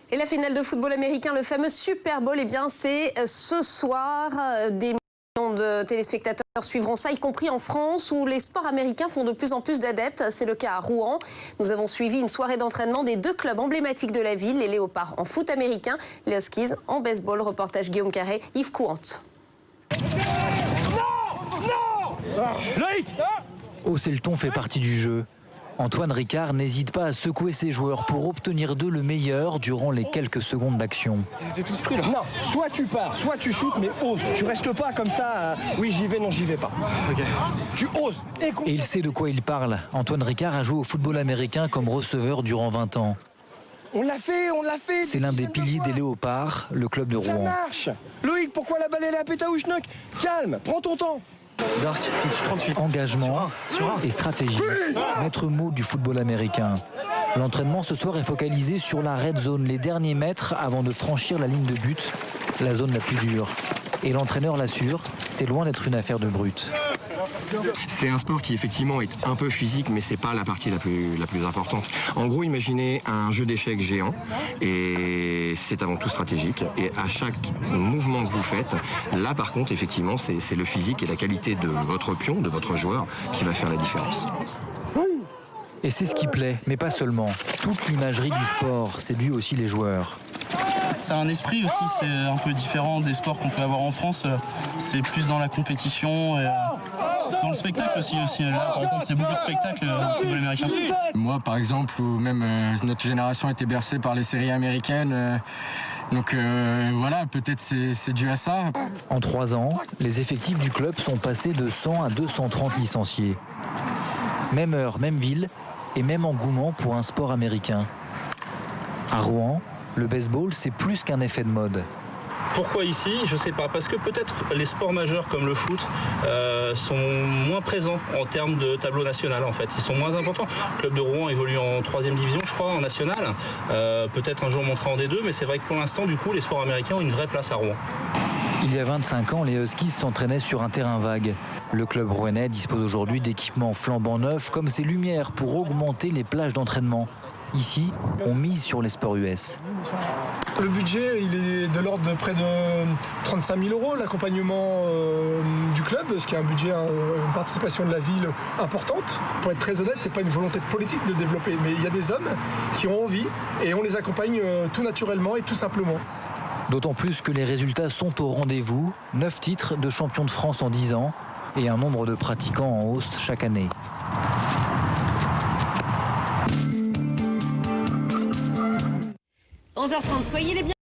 Et la finale de football américain, le fameux Super Bowl, eh bien c'est ce soir. Des millions de téléspectateurs suivront ça, y compris en France, où les sports américains font de plus en plus d'adeptes. C'est le cas à Rouen. Nous avons suivi une soirée d'entraînement des deux clubs emblématiques de la ville, les Léopards en foot américain, les Huskies en baseball. Reportage Guillaume Carré, Yves Couante. Hausser le ton fait partie du jeu. Antoine Ricard n'hésite pas à secouer ses joueurs pour obtenir d'eux le meilleur durant les quelques secondes d'action. Ils étaient tous pris là. Non, soit tu pars, soit tu shootes, mais ose. Tu restes pas comme ça, oui j'y vais, non j'y vais pas. Ok. Tu oses. Et il sait de quoi il parle. Antoine Ricard a joué au football américain comme receveur durant 20 ans. On l'a fait, on l'a fait. C'est l'un des piliers des Léopards, le club de Ça Rouen. marche. Loïc, pourquoi la balle elle est à Pétaouchnok? Calme, prends ton temps. Dark, 38. Engagement et stratégie, maître mot du football américain. L'entraînement ce soir est focalisé sur la red zone, les derniers mètres avant de franchir la ligne de but, la zone la plus dure. Et l'entraîneur l'assure, c'est loin d'être une affaire de brute. C'est un sport qui effectivement est un peu physique, mais c'est pas la partie la plus importante. En gros, imaginez un jeu d'échecs géant, et c'est avant tout stratégique. Et à chaque mouvement que vous faites, là par contre, effectivement, c'est le physique et la qualité de votre pion, de votre joueur, qui va faire la différence. Et c'est ce qui plaît, mais pas seulement. Toute l'imagerie du sport séduit aussi les joueurs. C'est un esprit aussi, c'est un peu différent des sports qu'on peut avoir en France. C'est plus dans la compétition et dans le spectacle aussi. Là, par exemple, c'est beaucoup de spectacles au football américain. Moi, par exemple, ou même notre génération était bercée par les séries américaines. Donc voilà, peut-être c'est dû à ça. En 3 ans, les effectifs du club sont passés de 100 à 230 licenciés. Même heure, même ville et même engouement pour un sport américain. À Rouen, le baseball, c'est plus qu'un effet de mode. Pourquoi ici? Je ne sais pas. Parce que peut-être les sports majeurs comme le foot sont moins présents en termes de tableau national en fait. Ils sont moins importants. Le club de Rouen évolue en 3e division, je crois, en national. Peut-être un jour monter en D2, mais c'est vrai que pour l'instant, du coup, les sports américains ont une vraie place à Rouen. Il y a 25 ans, les Huskies s'entraînaient sur un terrain vague. Le club rouennais dispose aujourd'hui d'équipements flambant neufs comme ses lumières pour augmenter les plages d'entraînement. Ici, on mise sur les sports US. Le budget, il est de l'ordre de près de 35 000 €, l'accompagnement du club, ce qui est un budget, une participation de la ville importante. Pour être très honnête, c'est pas une volonté politique de développer, mais il y a des hommes qui ont envie et on les accompagne tout naturellement et tout simplement. D'autant plus que les résultats sont au rendez-vous. 9 titres de champion de France en 10 ans et un nombre de pratiquants en hausse chaque année. 11h30, soyez les bienvenus.